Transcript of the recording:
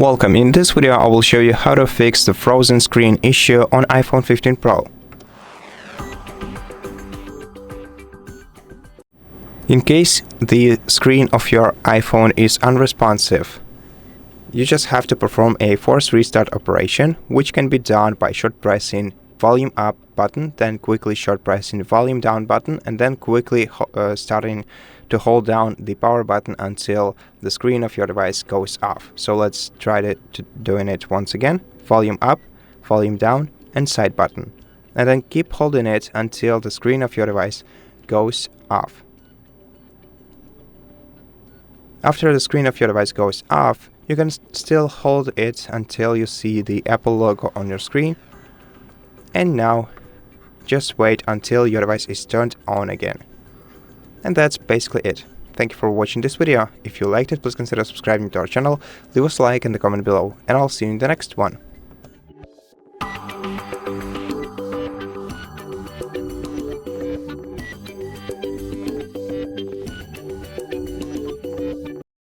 Welcome. In this video I will show you how to fix the frozen screen issue on iPhone 15 Pro. In case the screen of your iPhone is unresponsive, you just have to perform a force restart operation, which can be done by short pressing volume up button, then quickly short pressing volume down button, and then quickly starting to hold down the power button until the screen of your device goes off. So let's try doing it once again. Volume up, volume down, and side button. And then keep holding it until the screen of your device goes off. After the screen of your device goes off, you can still hold it until you see the Apple logo on your screen. And now, just wait until your device is turned on again. And that's basically it. Thank you for watching this video. If you liked it, please consider subscribing to our channel, leave us a like in the comment below, and I'll see you in the next one.